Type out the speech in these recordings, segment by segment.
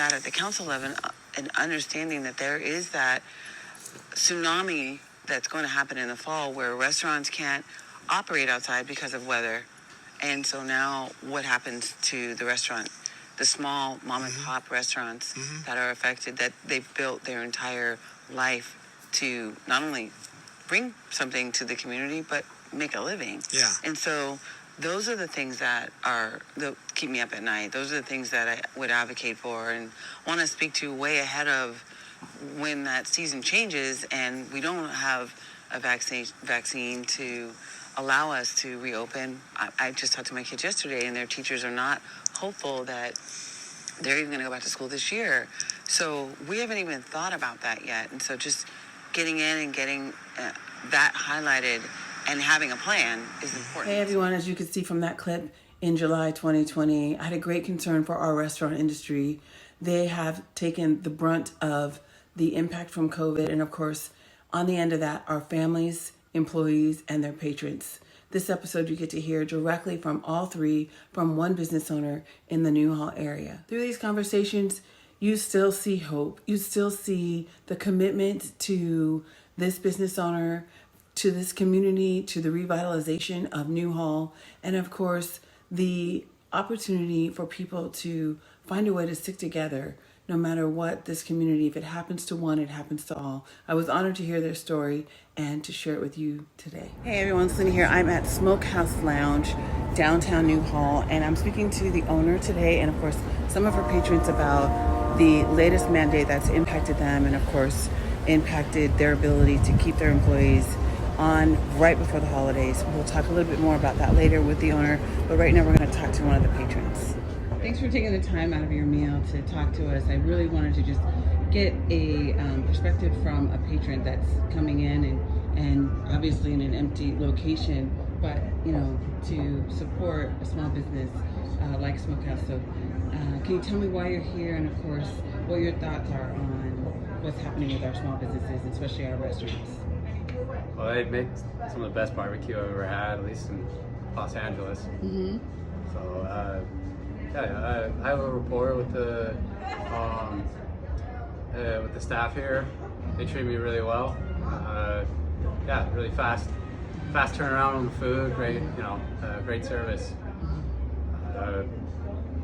that at the council level and understanding that there is that tsunami that's going to happen in the fall where restaurants can't operate outside because of weather. And so now what happens to the restaurant, the small mom and pop restaurants that are affected, that they've built their entire life to not only bring something to the community, but make a living. Yeah. And so those are the things that keep me up at night. Those are the things that I would advocate for and want to speak to way ahead of when that season changes and we don't have a vaccine to allow us to reopen. I just talked to my kids yesterday, and their teachers are not hopeful that they're even going to go back to school this year. So we haven't even thought about that yet. And so just getting in and getting that highlighted and having a plan is important. Hey everyone, as you can see from that clip, in July 2020, I had a great concern for our restaurant industry. They have taken the brunt of the impact from COVID, and of course, on the end of that, our families, employees, and their patrons. This episode you get to hear directly from all three, from one business owner in the Newhall area. Through these conversations, you still see hope. You still see the commitment to this business owner, to this community, to the revitalization of Newhall, and of course, the opportunity for people to find a way to stick together no matter what this community, if it happens to one, it happens to all. I was honored to hear their story and to share it with you today. Hey everyone, Selina here. I'm at Smokehouse Lounge, downtown Newhall, and I'm speaking to the owner today and of course some of her patrons about the latest mandate that's impacted them and of course impacted their ability to keep their employees on right before the holidays. We'll talk a little bit more about that later with the owner, but right now we're going to talk to one of the patrons. Thanks for taking the time out of your meal to talk to us. I really wanted to just get a perspective from a patron that's coming in and obviously in an empty location, but you know, to support a small business like Smokehouse. So can you tell me why you're here and of course what your thoughts are on what's happening with our small businesses, especially our restaurants? Well, they make some of the best barbecue I've ever had, at least in Los Angeles. So I have a rapport with the staff here. They treat me really well. Really fast turnaround on the food. Great, great service.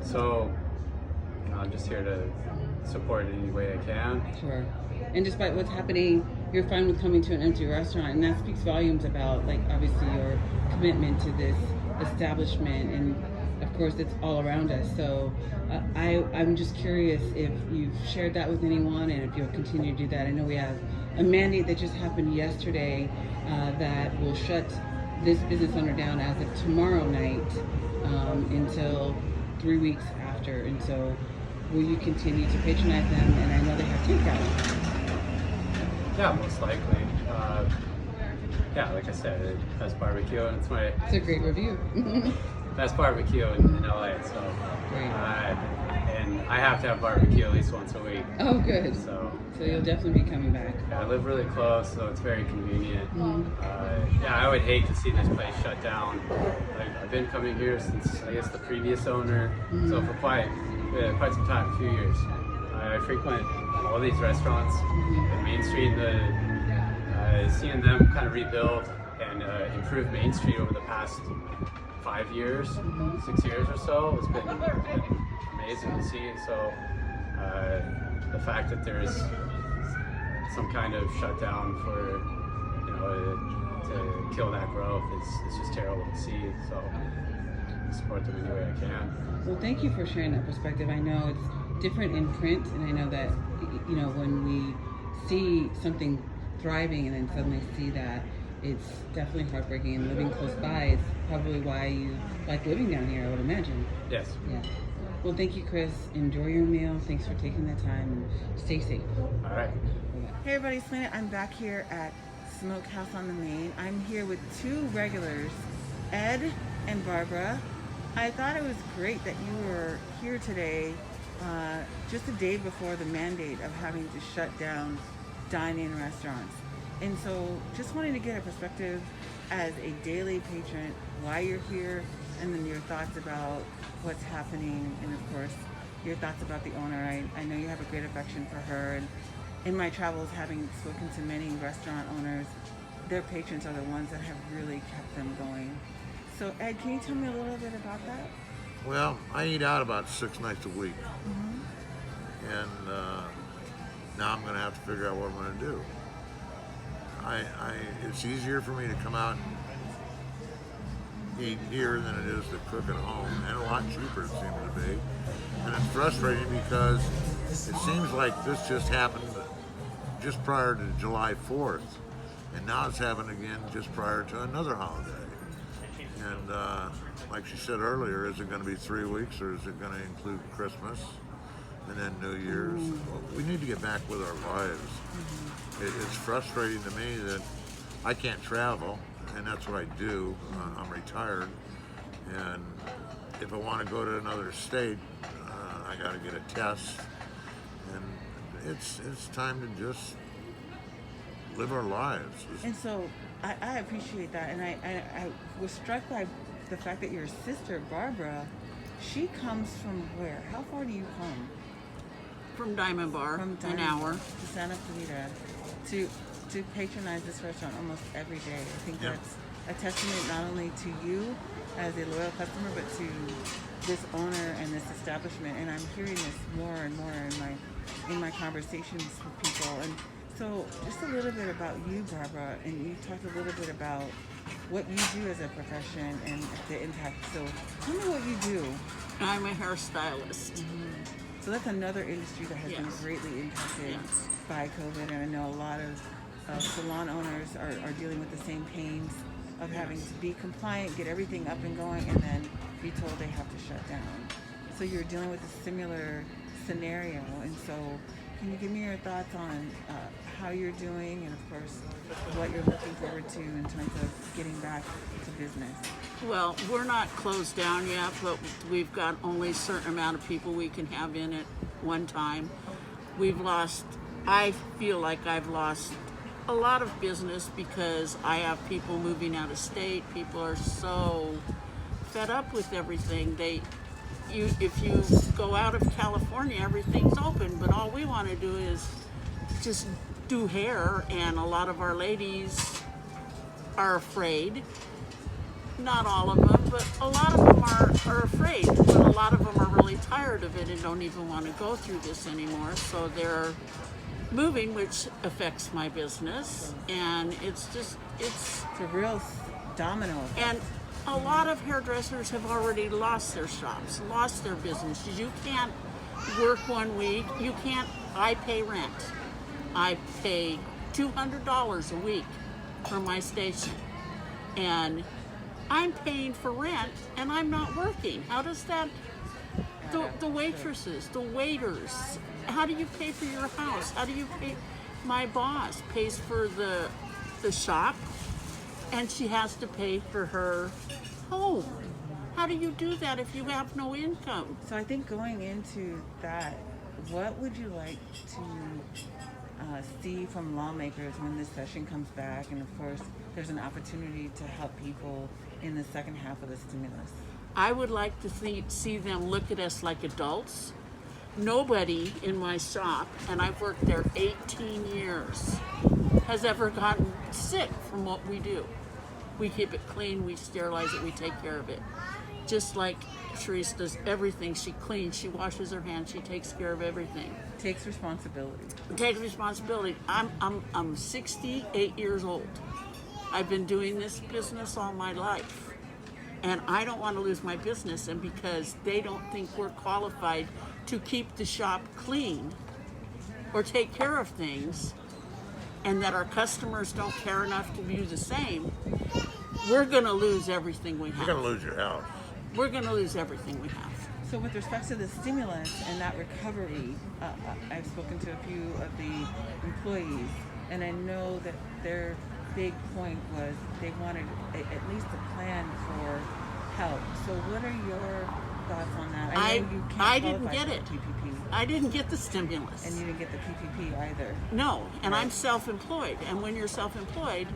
So I'm just here to support it any way I can. Sure. And despite what's happening, you're fine with coming to an empty restaurant, and that speaks volumes about, like, obviously your commitment to this establishment, and of course it's all around us. So I'm just curious if you've shared that with anyone and if you'll continue to do that. I know we have a mandate that just happened yesterday that will shut this business owner down as of tomorrow night until 3 weeks after. And so will you continue to patronize them? And I know they have takeout. Yeah, most likely. Like I said, best barbecue, and it's a great review. Best barbecue in LA. So, and I have to have barbecue at least once a week. Oh, good. So you'll definitely be coming back. Yeah, I live really close, so it's very convenient. I would hate to see this place shut down. I've been coming here since I guess the previous owner, so for quite some time, a few years. I frequent all these restaurants in Main Street. Seeing them kind of rebuild and improve Main Street over the past 5 years, 6 years or so, it's been amazing to see. So the fact that there's some kind of shutdown for to kill that growth is just terrible to see. So support them any way I can. Well, thank you for sharing that perspective. I know it's different in print, and I know that when we see something thriving and then suddenly see that, it's definitely heartbreaking, and living close by is probably why you like living down here, I would imagine. Yes. Yeah. Well, thank you, Chris. Enjoy your meal. Thanks for taking the time, and stay safe. All right. Hey everybody, Selina. I'm back here at Smokehouse on the Main. I'm here with two regulars, Ed and Barbara. I thought it was great that you were here today, just a day before the mandate of having to shut down dine-in restaurants. And so just wanting to get a perspective as a daily patron, why you're here, and then your thoughts about what's happening, and of course your thoughts about the owner. I know you have a great affection for her, and in my travels, having spoken to many restaurant owners, their patrons are the ones that have really kept them going. So, Ed, can you tell me a little bit about that? Well, I eat out about 6 nights a week, and now I'm going to have to figure out what I'm going to do. It's easier for me to come out and eat here than it is to cook at home, and a lot cheaper it seems to be. And it's frustrating because it seems like this just happened just prior to July 4th, and now it's happened again just prior to another holiday. And like she said earlier, is it going to be 3 weeks, or is it going to include Christmas and then New Year's? Well, we need to get back with our lives. It's frustrating to me that I can't travel, and that's what I do. I'm retired, and if I want to go to another state, I got to get a test, and it's time to just live our lives. And so I appreciate that, and I was struck by the fact that your sister Barbara, she comes from where? How far do you come? From Diamond Bar, From an Diamond hour. to Santa Clarita to patronize this restaurant almost every day. I think Yep. that's a testament not only to you as a loyal customer, but to this owner and this establishment. And I'm hearing this more and more in my conversations with people. And so, just a little bit about you, Barbara, and you talked a little bit about what you do as a profession and the impact. So, tell me what you do. I'm a hairstylist. So that's another industry that has been Yes. greatly impacted Yes. by COVID, and I know a lot of salon owners are dealing with the same pains of having to be compliant, get everything up and going, and then be told they have to shut down. So you're dealing with a similar scenario, and so can you give me your thoughts on how you're doing, and of course what you're looking forward to in terms of getting back to business? Well, we're not closed down yet, but we've got only a certain amount of people we can have in at one time. I feel like I've lost a lot of business because I have people moving out of state. People are so fed up with everything. If you go out of California, everything's open, but all we want to do is just do hair, and a lot of our ladies are afraid. Not all of them, but a lot of them are afraid. But a lot of them are really tired of it and don't even want to go through this anymore. So they're moving, which affects my business. And it's It's a real domino effect. and a lot of hairdressers have already lost their shops, lost their businesses. You can't work 1 week. I pay rent. I pay $200 a week for my station. And I'm paying for rent and I'm not working. How does that, the waitresses, the waiters, how do you pay for your house? How do you pay? My boss pays for the shop, and she has to pay for her home. How do you do that if you have no income? So I think going into that, what would you like to see from lawmakers when this session comes back? And of course, there's an opportunity to help people in the second half of the stimulus. I would like to see them look at us like adults. Nobody in my shop, and I've worked there 18 years, has ever gotten sick from what we do. We keep it clean, we sterilize it, we take care of it. Just like Therese does everything. She cleans, she washes her hands, she takes care of everything. Takes responsibility. Take responsibility. I'm 68 years old. I've been doing this business all my life, and I don't want to lose my business. And because they don't think we're qualified to keep the shop clean or take care of things, and that our customers don't care enough to do the same, we're going to lose everything we have. You're going to lose your house. We're going to lose everything we have. So with respect to the stimulus and that recovery, I've spoken to a few of the employees, and I know that their big point was they wanted at least a plan for help. So what are your thoughts on that? I know you can't I didn't qualify get for it. PPP, I didn't get the stimulus. and you didn't get the PPP either. No, and Right. I'm self-employed. And when you're self-employed,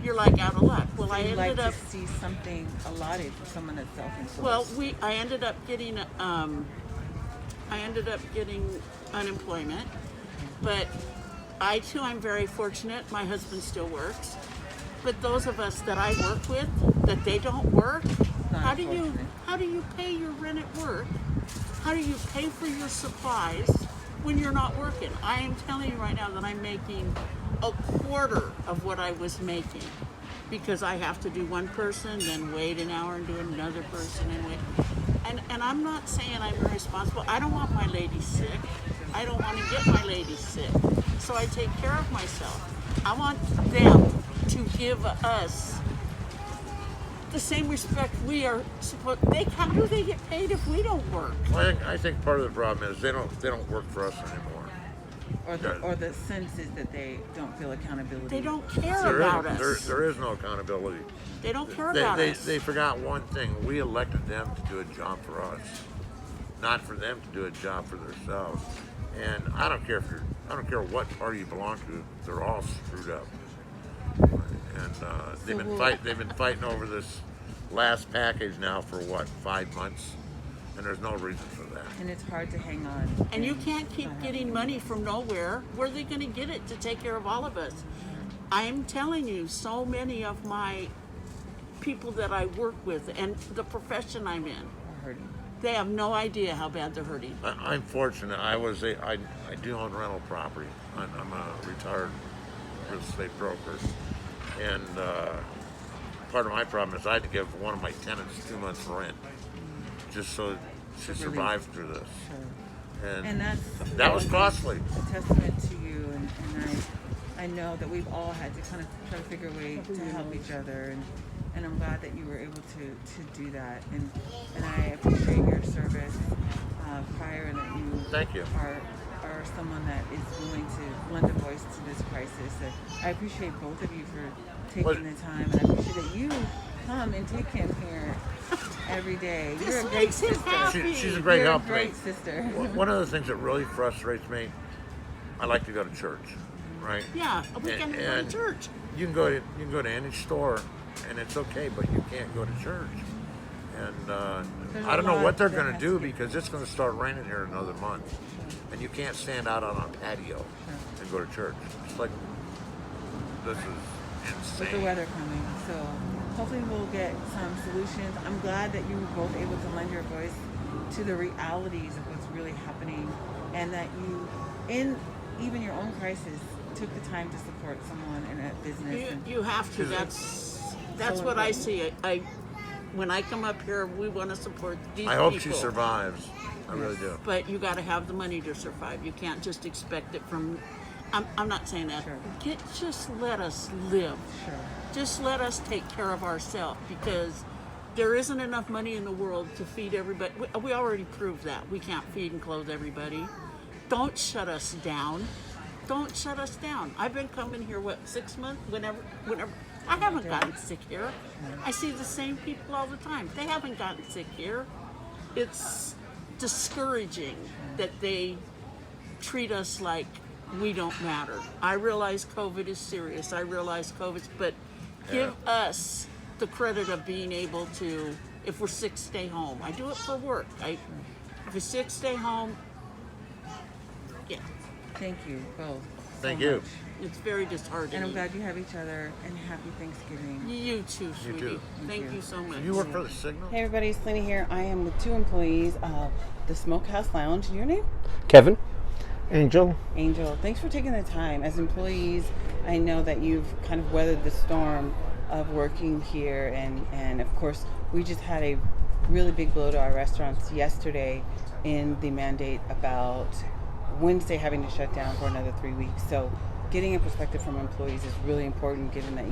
you're like out of luck. Well, I You'd ended like up. to see something allotted for someone that's self-employed. Well, I ended up getting. I ended up getting unemployment. But I too, I'm very fortunate. My husband still works. But those of us that I work with, that they don't work, how do you pay your rent at work? How do you pay for your supplies when you're not working? I am telling you right now that I'm making a quarter of what I was making because I have to do one person, then wait an hour and do another person and wait. And I'm not saying I'm irresponsible. I don't want my lady sick. I don't want to get my lady sick. So I take care of myself. I want them to give us the same respect we are supposed. How do they get paid if we don't work? Well, I think part of the problem is they don't work for us anymore. Or the sense is that they don't feel accountability. They don't care about us. There is no accountability. They don't care about us. They forgot one thing. We elected them to do a job for us, not for them to do a job for themselves. And I don't care what party you belong to. They're all screwed up. And they've been fighting over this last package now for 5 months, and there's no reason for that. And it's hard to hang on. And you can't keep getting money from nowhere. Where are they going to get it to take care of all of us? I'm telling you, so many of my people that I work with and the profession I'm in, they have no idea how bad they're hurting. I'm fortunate. I do own rental property. I'm a retired real estate broker, and part of my problem is I had to give one of my tenants 2 months rent just so she survived through this. Sure. And that was costly. A testament to you, and I know that we've all had to kind of try to figure a way to help each other, and I'm glad that you were able to do that, and I appreciate your service prior, and that you Thank you. are someone that is willing to lend a voice to this crisis. I appreciate both of you for taking the time, and I appreciate that you come and take him here every day. You're a great sister. She's a great You're help a to me. great sister. One of the things that really frustrates me, I like to go to church, right? Yeah, we can go to church. You can go to any store, and it's okay, but you can't go to church. And I don't know what they're going to do because it's going to start raining here in another month, and you can't stand out on a patio and go to church. It's like this is insane. With the weather coming, so hopefully we'll get some solutions. I'm glad that you were both able to lend your voice to the realities of what's really happening, and that you, in even your own crisis, took the time to support someone in a business. You have to. That's what I see. When I come up here, we want to support these people. I hope she survives. I really do. But you got to have the money to survive. You can't just expect it from. I'm not saying that. Sure. Just let us live. Sure. Just let us take care of ourselves, because there isn't enough money in the world to feed everybody. We already proved that. We can't feed and clothe everybody. Don't shut us down. Don't shut us down. I've been coming here, 6 months? Whenever. I haven't gotten sick here. I see the same people all the time. They haven't gotten sick here. It's discouraging that they treat us like we don't matter. I realize COVID is serious. But give us the credit of being able to, if we're sick, stay home. I do it for work. If you're sick, stay home. Yeah. Thank you both. Thank you. Much. It's very disheartening. And I'm glad you have each other, and happy Thanksgiving. You too, sweetie. too. Thank you so much. You work for the Signal? Hey everybody, Selina here. I am with 2 employees of the Smokehouse Lounge. Your name? Kevin. Angel. Angel. Thanks for taking the time. As employees, I know that you've kind of weathered the storm of working here, and of course, we just had a really big blow to our restaurants yesterday in the mandate about Wednesday having to shut down for another 3 weeks. So getting a perspective from employees is really important, given that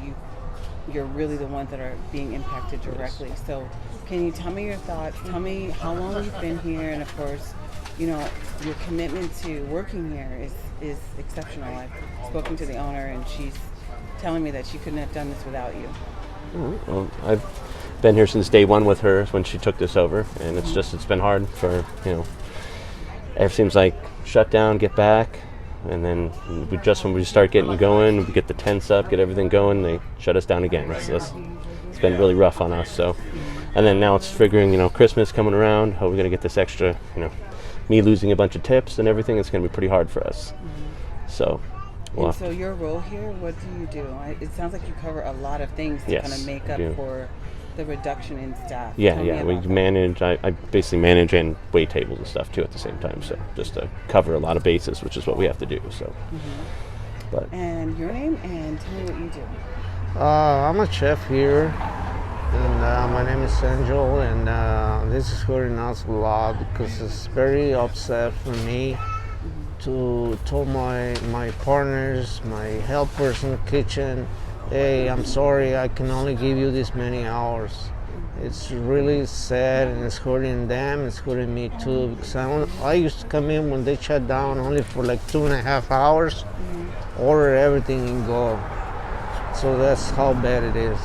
you're really the ones that are being impacted directly. So can you tell me your thoughts? Tell me how long you've been here, and of course, your commitment to working here is exceptional. I've spoken to the owner, and she's telling me that she couldn't have done this without you. Well, I've been here since day one with her when she took this over, and it's been hard for, it seems like shut down, get back, and then when we start getting going, we get the tents up, get everything going, they shut us down again. It's been really rough on us. So, and then now it's figuring, Christmas coming around, how are we going to get this extra, me losing a bunch of tips and everything, it's going to be pretty hard for us. So, And so your role here, what do you do? It sounds like you cover a lot of things to Yes, kind of make up yeah. for the reduction in staff. Yeah, Tell me yeah. We about that. manage. I basically manage and wait tables and stuff too at the same time. So just to cover a lot of bases, which is what we have to do. So, but And your name, and tell me what you do. I'm a chef here, and my name is Angel, and this is hurting us a lot because it's very upset for me to tell my partners, my helpers in the kitchen, hey, I'm sorry, I can only give you this many hours. It's really sad, and it's hurting them, it's hurting me too, because I used to come in when they shut down only for like 2.5 hours, order everything and go. So that's how bad it is.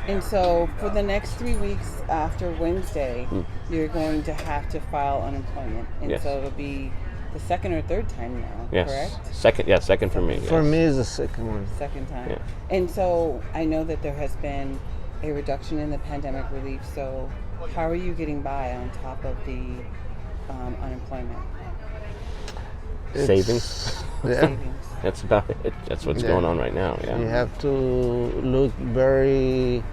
And so for the next 3 weeks after Wednesday, you're going to have to file unemployment. And Yes. so it'll be the second or third time now, yes, correct? second for me. For yes. me, it's the second one. Second time. Yeah. And so I know that there has been a reduction in the pandemic relief. So how are you getting by on top of the unemployment It's- Yeah. savings? That's about it. That's what's Yeah. going on right now. Yeah. You have to look very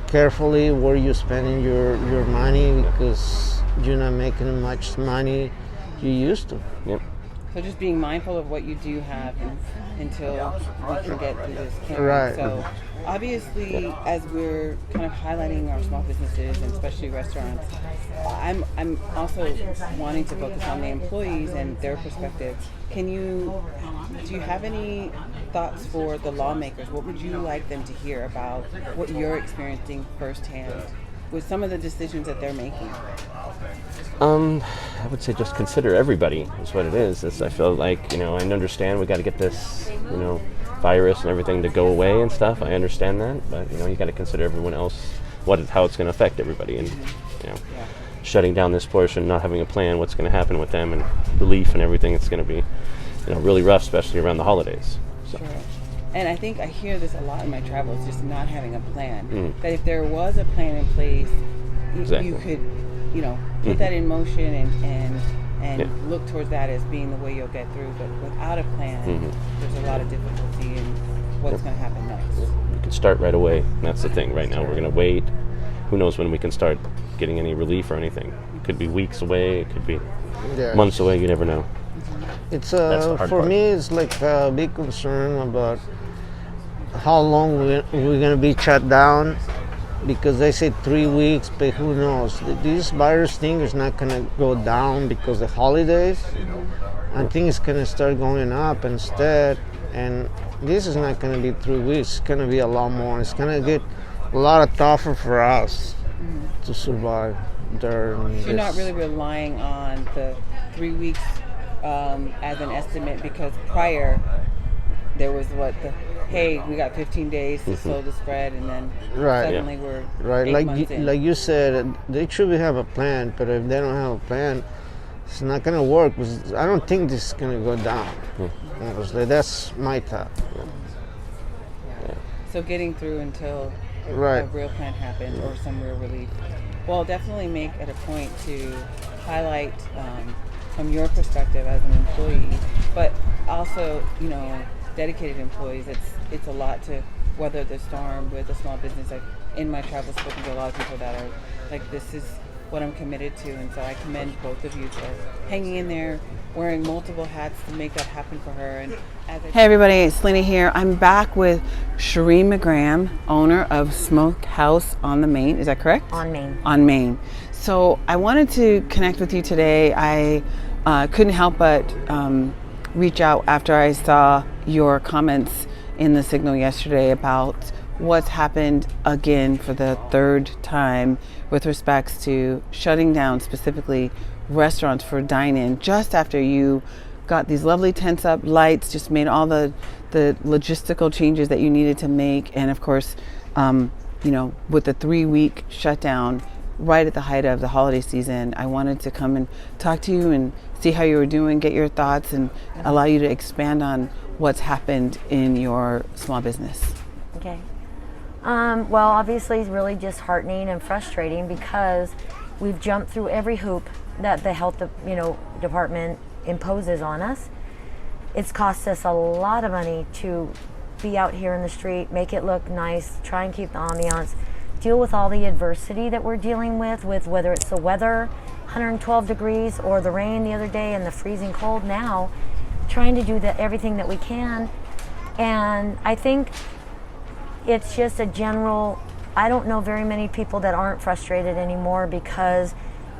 carefully where you're spending your money, because you're not making much money you used to. Yep. So just being mindful of what you do have until we can get through this campaign. Right. So obviously, as we're kind of highlighting our small businesses and especially restaurants, I'm also wanting to focus on the employees and their perspective. Do you have any thoughts for the lawmakers? What would you like them to hear about what you're experiencing firsthand with some of the decisions that they're making? I would say just consider everybody is what it is. I feel like, I understand we got to get this, virus and everything to go away and stuff. I understand that, but you got to consider everyone else, how it's going to affect everybody, and shutting down this portion, not having a plan, what's going to happen with them, and relief and everything. It's going to be, really rough, especially around the holidays. So. Sure. And I think I hear this a lot in my travels, just not having a plan. That if there was a plan in place, Exactly. you could, put that in motion and look towards that as being the way you'll get through. But without a plan, there's a lot of difficulty in what's going to happen next. We can start right away. And that's the thing. Right now, we're going to wait. Who knows when we can start getting any relief or anything? It could be weeks away. It could be Yeah. months away. You never know. It's That's the hard for part. me, it's like a big concern about how long we're gonna be shut down, because they say 3 weeks, but who knows? This virus thing is not gonna go down because of the holidays. I think it's gonna start going up instead, and this is not gonna be 3 weeks. It's gonna be a lot more. It's gonna get a lot tougher for us to survive during So you're not this. really relying on the 3 weeks as an estimate, because prior there was hey, we got 15 days to slow the spread, and then Right. suddenly we're Right, 8 months in. like you said, they should have a plan. But if they don't have a plan, it's not gonna work. Because I don't think this is gonna go down. Honestly, that's my thought. So getting through until Right. a real plan happens or some real relief. Well, definitely make it a point to highlight from your perspective as an employee, but also, dedicated employees. It's a lot to weather the storm with a small business. I've, in my travels, spoken to a lot of people that are like, this is what I'm committed to, and so I commend both of you for hanging in there, wearing multiple hats to make that happen for her. And hey everybody, it's Selina here. I'm back with Sheree McGram, owner of Smokehouse on the Main. Is that correct? On Main. On Main. So I wanted to connect with you today. I couldn't help but reach out after I saw your comments in the Signal yesterday about what's happened again for the third time with respects to shutting down specifically restaurants for dine-in just after you got these lovely tents up, lights, just made all the logistical changes that you needed to make. And of course, with the 3-week shutdown right at the height of the holiday season, I wanted to come and talk to you and see how you were doing, get your thoughts, and allow you to expand on what's happened in your small business. Okay. Well, obviously it's really disheartening and frustrating because, We've jumped through every hoop that the health, department imposes on us. It's cost us a lot of money to be out here in the street, make it look nice, try and keep the ambiance, deal with all the adversity that we're dealing with whether it's the weather, 112 degrees, or the rain the other day and the freezing cold now, trying to do everything that we can. And I think it's just a general, I don't know very many people that aren't frustrated anymore because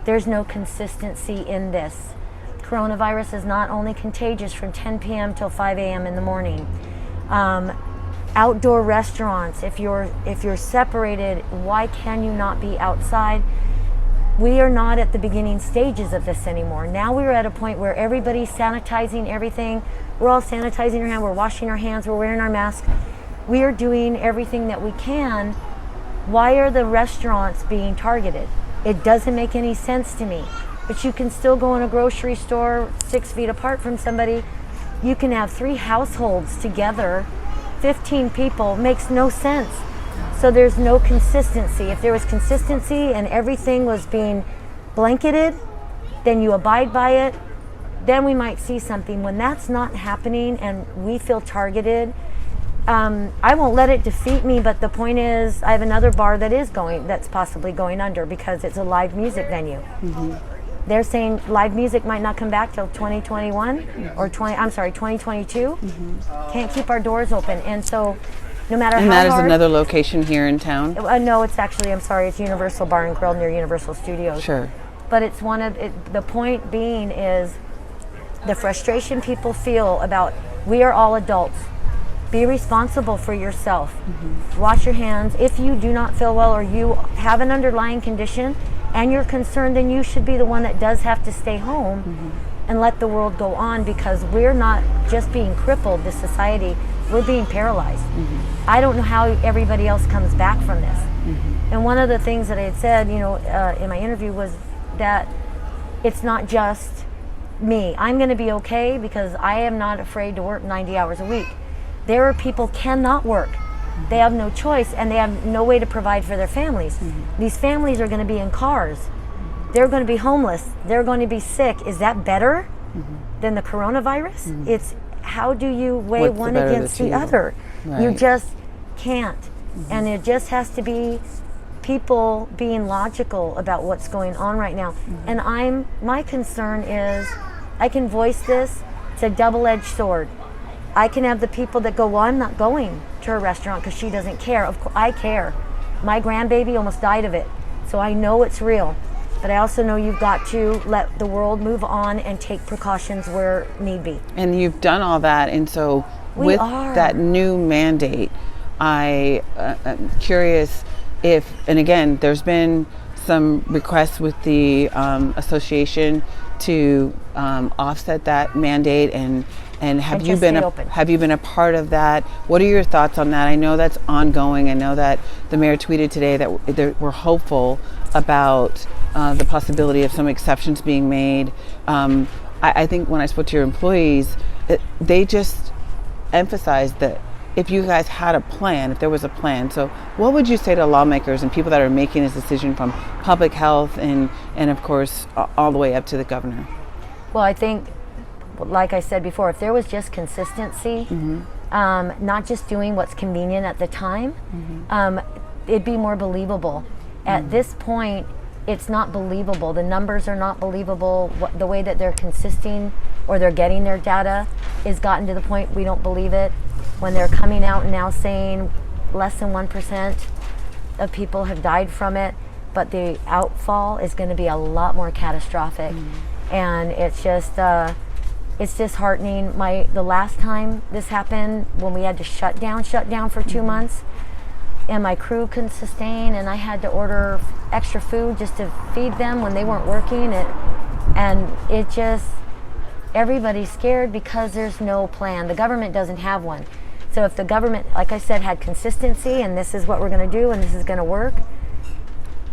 there's no consistency in this. Coronavirus is not only contagious from 10 p.m. till 5 a.m. in the morning. Outdoor restaurants, if you're separated, why can you not be outside? We are not at the beginning stages of this anymore. Now we're at a point where everybody's sanitizing everything. We're all sanitizing our hands, we're washing our hands, we're wearing our masks. We are doing everything that we can. Why are the restaurants being targeted? It doesn't make any sense to me. But you can still go in a grocery store 6 feet apart from somebody. You can have 3 households together, 15 people, makes no sense. So there's no consistency. If there was consistency and everything was being blanketed, then you abide by it, then we might see something. When that's not happening and we feel targeted, I won't let it defeat me, but the point is I have another bar that's possibly going under because it's a live music venue. Mm-hmm. They're saying live music might not come back till 2021 or 2022. Mm-hmm. Can't keep our doors open. And so no matter how hard... And that is another location here in town? No, it's actually, it's Universal Bar and Grill near Universal Studios. Sure. But it's the point being is the frustration people feel about, we are all adults. Be responsible for yourself. Mm-hmm. Wash your hands. If you do not feel well or you have an underlying condition and you're concerned, then you should be the one that does have to stay home. Mm-hmm. And let the world go on, because we're not just being crippled, this society, we're being paralyzed. Mm-hmm. I don't know how everybody else comes back from this. Mm-hmm. And one of the things that I had said, in my interview was that it's not just me. I'm going to be okay because I am not afraid to work 90 hours a week. There are people cannot work. Mm-hmm. They have no choice and they have no way to provide for their families. Mm-hmm. These families are going to be in cars. They're going to be homeless. They're going to be sick. Is that better than the coronavirus? Mm-hmm. It's how do you weigh one against the other? Right. You just can't. Mm-hmm. And it just has to be people being logical about what's going on right now. Mm-hmm. And my concern is I can voice this. It's a double-edged sword. I can have the people that go, well, I'm not going to a restaurant because she doesn't care. Of course, I care. My grandbaby almost died of it. So I know it's real. But I also know you've got to let the world move on and take precautions where need be. And you've done all that. And so with that new mandate, I'm curious if, and again, there's been some requests with the association to offset that mandate, and have you been a part of that? What are your thoughts on that? I know that's ongoing. I know that the mayor tweeted today that we're hopeful about the possibility of some exceptions being made. I think when I spoke to your employees, they just emphasized that if you guys had a plan, if there was a plan. So what would you say to lawmakers and people that are making this decision, from public health and of course all the way up to the governor? Well, I think, like I said before, if there was just consistency, mm-hmm. Not just doing what's convenient at the time, mm-hmm. It'd be more believable. Mm-hmm. At this point, it's not believable. The numbers are not believable. The way that they're consisting or they're getting their data is gotten to the point we don't believe it. When they're coming out and now saying less than 1% of people have died from it, but the outfall is going to be a lot more catastrophic. Mm-hmm. And it's disheartening. The last time this happened, when we had to shut down for 2 months, and my crew couldn't sustain, and I had to order extra food just to feed them when they weren't working. Everybody's scared because there's no plan. The government doesn't have one. So if the government, like I said, had consistency and this is what we're going to do and this is going to work,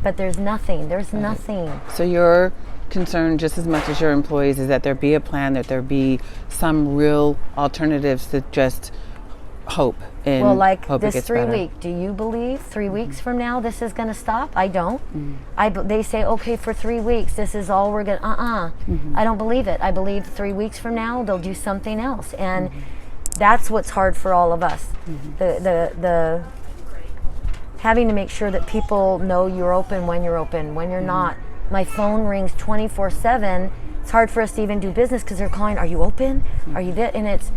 but there's nothing. There's nothing. So your concern, just as much as your employees, is that there be a plan, that there be some real alternatives to just hope and Well, like hope it this gets 3 better. week, do you believe 3 weeks from now this is going to stop? I don't. They say, okay, for 3 weeks, this is all we're going to, I don't believe it. I believe 3 weeks from now, they'll do something else. And that's what's hard for all of us. The having to make sure that people know you're open, when you're not. My phone rings 24/7. It's hard for us to even do business because they're calling, are you open? Are you there? And it's,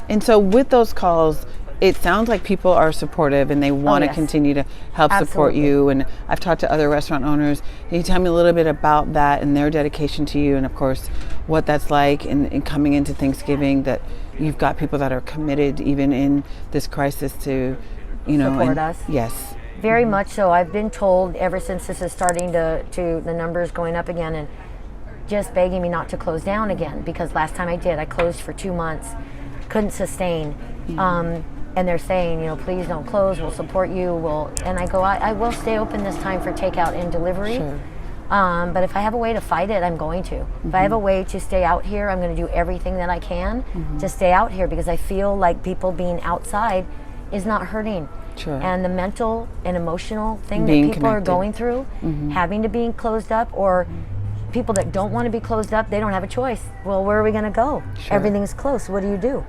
And so with those calls, it sounds like people are supportive and they want to yes. continue to help support Absolutely. you. And I've talked to other restaurant owners. Can you tell me a little bit about that and their dedication to you, and of course what that's like in coming into Thanksgiving, that you've got people that are committed even in this crisis to, Support us. Yes. very much so. I've been told ever since this is starting to the numbers going up again, and just begging me not to close down again, because last time I did, I closed for 2 months, couldn't sustain. And they're saying, please don't close, we'll support you. And I go, I will stay open this time for takeout and delivery. Sure. But if I have a way to fight it, I'm going to. If I have a way to stay out here, I'm going to do everything that I can to stay out here, because I feel like people being outside is not hurting. Sure. And the mental and emotional thing Being that people are connected. going through, having to be closed up, or people that don't want to be closed up, they don't have a choice. Well, where are we going to go? Sure. Everything's close. What do you do?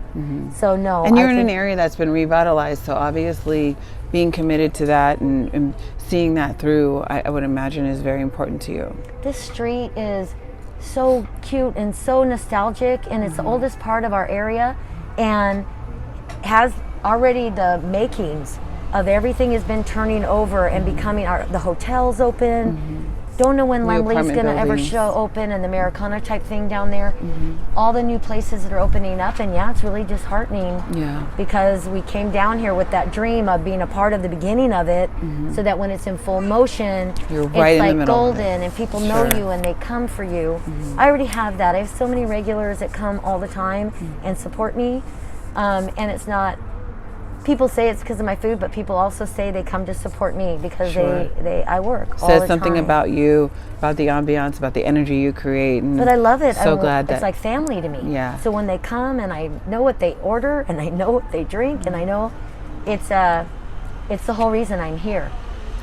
So no. And you're I in an think- area that's been revitalized, so obviously being committed to that and seeing that through, I would imagine, is very important to you. This street is so cute and so nostalgic, and it's the oldest part of our area, and has already the makings of everything has been turning over and becoming the hotel's open. Don't know when New Lemley's apartment going to ever buildings. show open, and the Americana type thing down there. All the new places that are opening up, and yeah, it's really disheartening. Yeah. Because we came down here with that dream of being a part of the beginning of it, so that when it's in full motion, You're right it's in the like middle of it. golden, and people know Sure. you and they come for you. I already have that. I have so many regulars that come all the time and support me, and it's not. People say it's because of my food, but people also say they come to support me because Sure. I work all Says the something time. about you, about the ambiance, about the energy you create. And But I love it. So glad that it's like family to me. Yeah. So when they come and I know what they order and I know what they drink and I know it's the whole reason I'm here.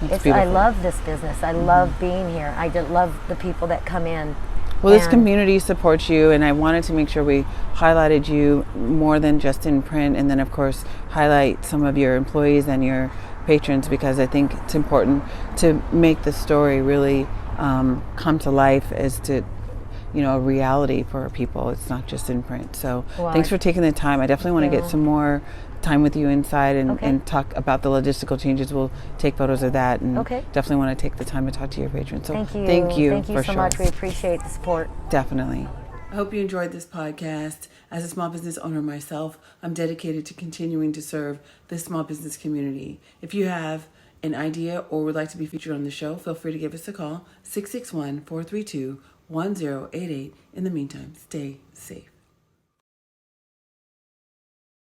That's I beautiful. love this business. I love being here. I just love the people that come in. Well, this And- community supports you, and I wanted to make sure we highlighted you more than just in print, and then of course highlight some of your employees and your patrons, because I think it's important to make the story really come to life as to a reality for people. It's not just in print. So Well, thanks for taking the time. I definitely want to get you. some more time with you inside and, Okay. and talk about the logistical changes. We'll take photos of that, and Okay. definitely want to take the time to talk to your patrons. So Thank you. Thank you Thank you for so sure. much. We appreciate the support. Definitely. I hope you enjoyed this podcast. As a small business owner myself, I'm dedicated to continuing to serve this small business community. If you have an idea or would like to be featured on the show, feel free to give us a call, 661-432-1088. In the meantime, stay safe.